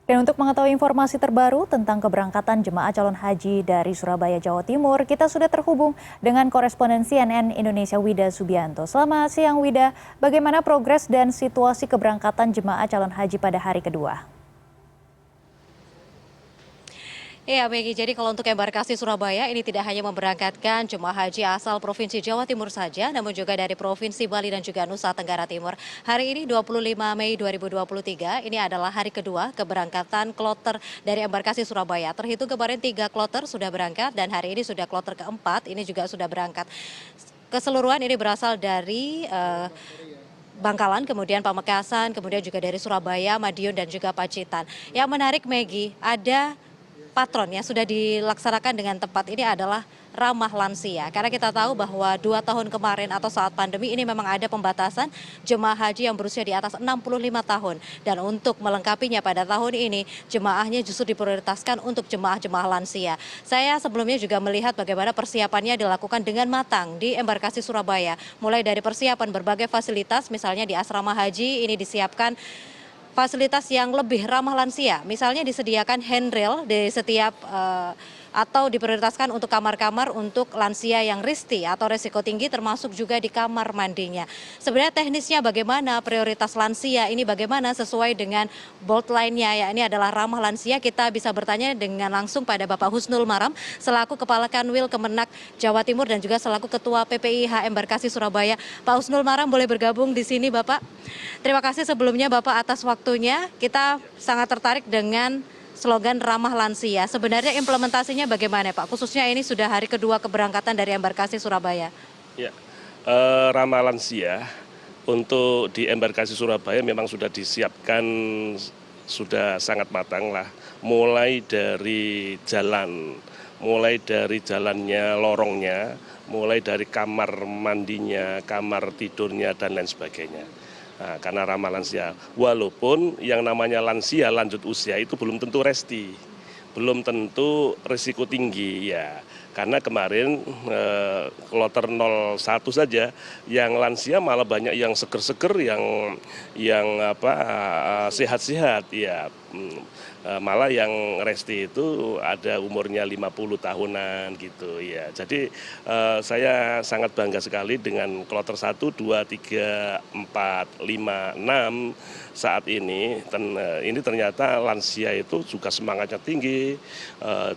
Dan untuk mengetahui informasi terbaru tentang keberangkatan jemaah calon haji dari Surabaya, Jawa Timur, kita sudah terhubung dengan koresponden CNN Indonesia Wida Subianto. Selamat siang Wida, bagaimana progres dan situasi keberangkatan jemaah calon haji pada hari kedua? Iya, Megi. Jadi kalau untuk embarkasi Surabaya ini tidak hanya memberangkatkan jemaah haji asal Provinsi Jawa Timur saja, namun juga dari Provinsi Bali dan juga Nusa Tenggara Timur. Hari ini 25 Mei 2023, ini adalah hari kedua keberangkatan kloter dari embarkasi Surabaya. Terhitung kemarin 3 kloter sudah berangkat dan hari ini sudah kloter keempat, ini juga sudah berangkat. Keseluruhan ini berasal dari Bangkalan, kemudian Pamekasan, kemudian juga dari Surabaya, Madiun, dan juga Pacitan. Yang menarik, Megi, ada patron yang sudah dilaksanakan dengan tepat ini adalah ramah lansia. Karena kita tahu bahwa 2 tahun kemarin atau saat pandemi ini memang ada pembatasan jemaah haji yang berusia di atas 65 tahun. Dan untuk melengkapinya pada tahun ini, jemaahnya justru diprioritaskan untuk jemaah-jemaah lansia. Saya sebelumnya juga melihat bagaimana persiapannya dilakukan dengan matang di embarkasi Surabaya. Mulai dari persiapan berbagai fasilitas, misalnya di asrama haji ini disiapkan fasilitas yang lebih ramah lansia, misalnya disediakan handrail di setiap atau diprioritaskan untuk kamar-kamar untuk lansia yang risti atau resiko tinggi, termasuk juga di kamar mandinya. Sebenarnya teknisnya bagaimana, prioritas lansia ini bagaimana sesuai dengan bold line-nya, ya ini adalah ramah lansia. Kita bisa bertanya dengan langsung pada Bapak Husnul Maram selaku Kepala Kanwil Kemenak Jawa Timur dan juga selaku Ketua PPIH Embarkasi Surabaya. Pak Husnul Maram boleh bergabung di sini, Bapak. Terima kasih sebelumnya Bapak atas waktunya. Kita sangat tertarik dengan slogan ramah lansia. Sebenarnya implementasinya bagaimana Pak? Khususnya ini sudah hari kedua keberangkatan dari embarkasi Surabaya. Ya, ramah lansia untuk di embarkasi Surabaya memang sudah disiapkan, sudah sangat matang lah. Mulai dari jalan, mulai dari jalannya, lorongnya, mulai dari kamar mandinya, kamar tidurnya, dan lain sebagainya. Nah, karena ramah lansia, walaupun yang namanya lansia lanjut usia itu belum tentu resti, belum tentu risiko tinggi ya. Karena kemarin kloter 01 saja yang lansia malah banyak yang seger-seger, yang sehat-sehat ya. Malah yang resti itu ada umurnya 50 tahunan gitu ya. Jadi saya sangat bangga sekali dengan kloter 1, 2, 3, 4, 5, 6 saat ini. Ini ternyata lansia itu juga semangatnya tinggi.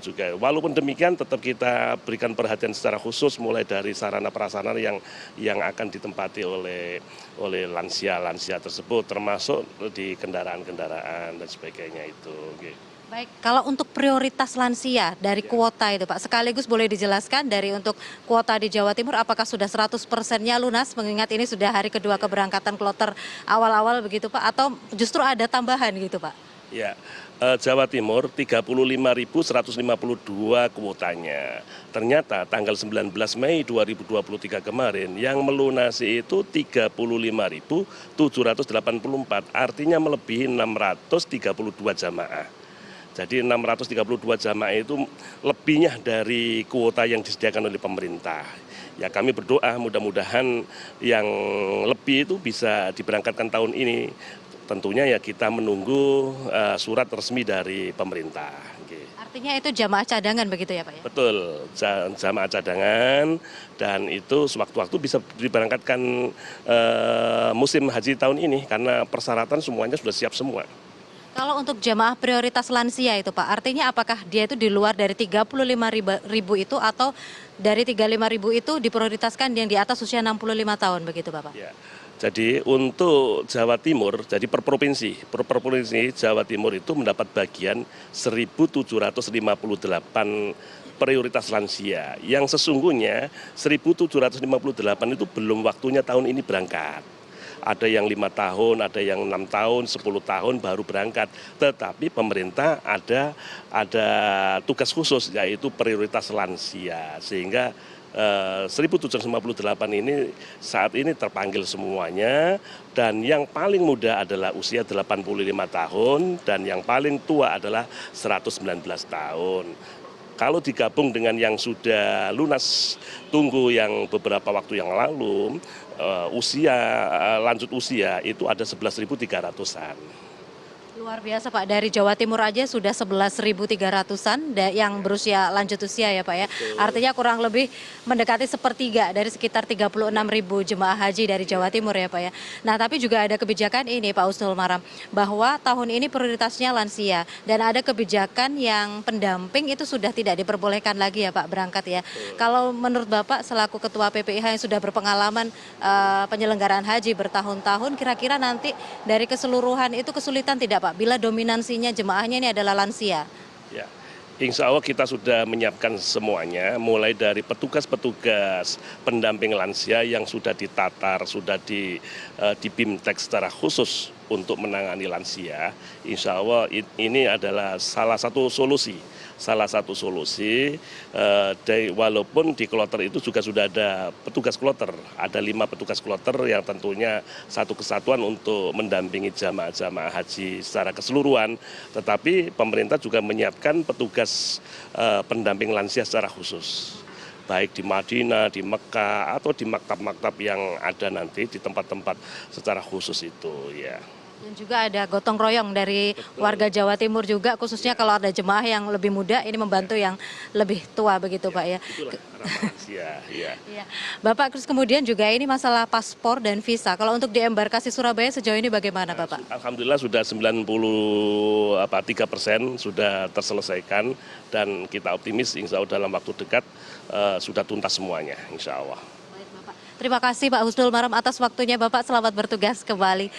Juga walaupun demikian tetap kita berikan perhatian secara khusus mulai dari sarana prasarana yang akan ditempati oleh lansia tersebut, termasuk di kendaraan-kendaraan dan sebagainya itu. Baik, kalau untuk prioritas lansia dari kuota itu Pak, sekaligus boleh dijelaskan dari untuk kuota di Jawa Timur apakah sudah 100%-nya lunas, mengingat ini sudah hari kedua keberangkatan kloter awal-awal begitu Pak, atau justru ada tambahan gitu Pak? Ya, Jawa Timur 35.152 kuotanya. Ternyata tanggal 19 Mei 2023 kemarin yang melunasi itu 35.784, artinya melebihi 632 jamaah. Jadi 632 jamaah itu lebihnya dari kuota yang disediakan oleh pemerintah. Ya kami berdoa mudah-mudahan yang lebih itu bisa diberangkatkan tahun ini. Tentunya ya kita menunggu surat resmi dari pemerintah. Artinya itu jamaah cadangan begitu ya Pak ya? Betul, jamaah cadangan, dan itu sewaktu-waktu bisa diberangkatkan musim haji tahun ini karena persyaratan semuanya sudah siap semua. Kalau untuk jamaah prioritas lansia itu Pak, artinya apakah dia itu di luar dari 35.000 itu atau dari 35.000 itu diprioritaskan yang di atas usia 65 tahun begitu Bapak? Ya. Jadi untuk Jawa Timur, jadi per provinsi Jawa Timur itu mendapat bagian 1.758 prioritas lansia. Yang sesungguhnya 1.758 itu belum waktunya tahun ini berangkat. Ada yang 5 tahun, ada yang 6 tahun, 10 tahun baru berangkat. Tetapi pemerintah ada tugas khusus yaitu prioritas lansia. Sehingga 1.758 ini saat ini terpanggil semuanya, dan yang paling muda adalah usia 85 tahun dan yang paling tua adalah 119 tahun. Kalau digabung dengan yang sudah lunas tunggu yang beberapa waktu yang lalu, lanjut usia itu ada 11.300-an. Luar biasa Pak, dari Jawa Timur aja sudah 11.300-an yang berusia lanjut usia ya Pak ya. Artinya kurang lebih mendekati sepertiga dari sekitar 36.000 jemaah haji dari Jawa Timur ya Pak ya. Nah tapi juga ada kebijakan ini Pak Husnul Maram, bahwa tahun ini prioritasnya lansia dan ada kebijakan yang pendamping itu sudah tidak diperbolehkan lagi ya Pak berangkat ya. Kalau menurut Bapak selaku Ketua PPIH yang sudah berpengalaman penyelenggaraan haji bertahun-tahun, kira-kira nanti dari keseluruhan itu kesulitan tidak Pak bila dominansinya jemaahnya ini adalah lansia? Ya, insya Allah kita sudah menyiapkan semuanya, mulai dari petugas-petugas pendamping lansia yang sudah ditatar, sudah di BIMTEK secara khusus untuk menangani lansia. Insya Allah ini adalah salah satu solusi. Walaupun di kloter itu juga sudah ada petugas kloter, ada 5 petugas kloter yang tentunya satu kesatuan untuk mendampingi jamaah haji secara keseluruhan, tetapi pemerintah juga menyiapkan petugas pendamping lansia secara khusus, baik di Madinah, di Mekah, atau di maktab-maktab yang ada nanti di tempat-tempat secara khusus itu ya. Dan juga ada gotong royong dari warga Jawa Timur juga, khususnya kalau ada jemaah yang lebih muda ini membantu yang lebih tua begitu Pak ya. Itulah harapan lansia ya. Iya. Bapak, terus kemudian juga ini masalah paspor dan visa. Kalau untuk di embarkasi Surabaya sejauh ini bagaimana Bapak? Alhamdulillah sudah 93% sudah terselesaikan dan kita optimis insya Allah dalam waktu dekat sudah tuntas semuanya insya Allah. Terima kasih Pak Husnul Maram atas waktunya Bapak, selamat bertugas kembali.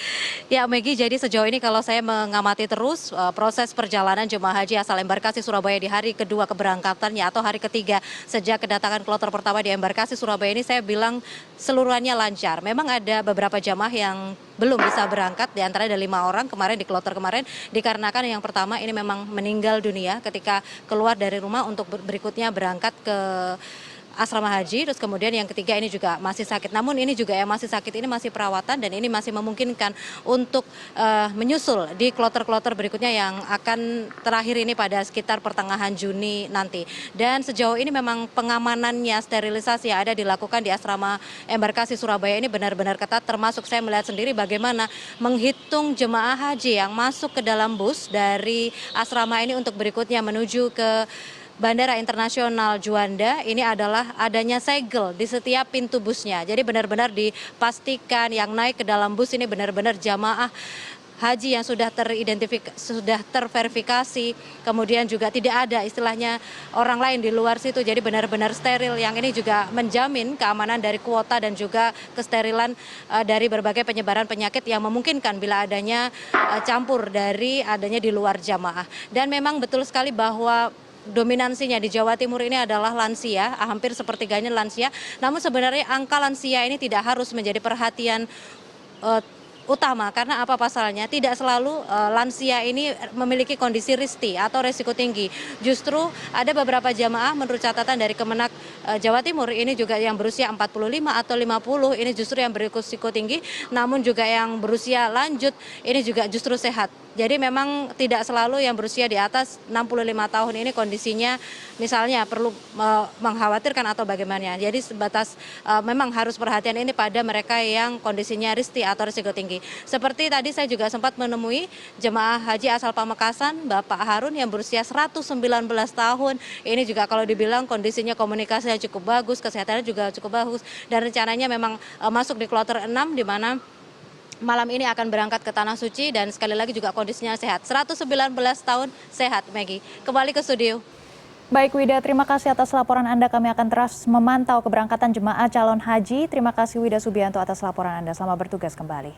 Ya Megi, jadi sejauh ini kalau saya mengamati terus proses perjalanan jemaah haji asal embarkasi Surabaya di hari kedua keberangkatannya atau hari ketiga sejak kedatangan kloter pertama di embarkasi Surabaya ini, saya bilang seluruhannya lancar. Memang ada beberapa jemaah yang belum bisa berangkat, di antara ada 5 orang kemarin di kloter kemarin, dikarenakan yang pertama ini memang meninggal dunia ketika keluar dari rumah untuk berikutnya berangkat ke asrama haji, terus kemudian yang ketiga ini juga masih sakit. Namun ini juga yang masih sakit ini masih perawatan dan ini masih memungkinkan untuk menyusul di kloter-kloter berikutnya yang akan terakhir ini pada sekitar pertengahan Juni nanti. Dan sejauh ini memang pengamanannya, sterilisasi yang ada dilakukan di asrama embarkasi Surabaya ini benar-benar ketat, termasuk saya melihat sendiri bagaimana menghitung jemaah haji yang masuk ke dalam bus dari asrama ini untuk berikutnya menuju ke Bandara Internasional Juanda. Ini adalah adanya segel di setiap pintu busnya. Jadi benar-benar dipastikan yang naik ke dalam bus ini benar-benar jamaah haji yang sudah terverifikasi, kemudian juga tidak ada istilahnya orang lain di luar situ, jadi benar-benar steril. Yang ini juga menjamin keamanan dari kuota dan juga kesterilan dari berbagai penyebaran penyakit yang memungkinkan bila adanya campur dari adanya di luar jamaah. Dan memang betul sekali bahwa dominansinya di Jawa Timur ini adalah lansia, hampir sepertiganya lansia. Namun sebenarnya angka lansia ini tidak harus menjadi perhatian utama, karena apa pasalnya? Tidak selalu lansia ini memiliki kondisi risti atau resiko tinggi. Justru ada beberapa jamaah menurut catatan dari Kemenak Jawa Timur ini juga yang berusia 45 atau 50 ini justru yang berisiko tinggi, namun juga yang berusia lanjut ini juga justru sehat. Jadi memang tidak selalu yang berusia di atas 65 tahun ini kondisinya misalnya perlu mengkhawatirkan atau bagaimana. Jadi sebatas memang harus perhatian ini pada mereka yang kondisinya risti atau risiko tinggi. Seperti tadi saya juga sempat menemui jemaah haji asal Pamekasan, Bapak Harun yang berusia 119 tahun. Ini juga kalau dibilang kondisinya komunikasinya cukup bagus, kesehatannya juga cukup bagus. Dan rencananya memang masuk di kloter 6 di mana malam ini akan berangkat ke Tanah Suci dan sekali lagi juga kondisinya sehat. 119 tahun sehat, Maggie. Kembali ke studio. Baik Wida, terima kasih atas laporan Anda. Kami akan terus memantau keberangkatan jemaah calon haji. Terima kasih Wida Subianto atas laporan Anda. Selamat bertugas kembali.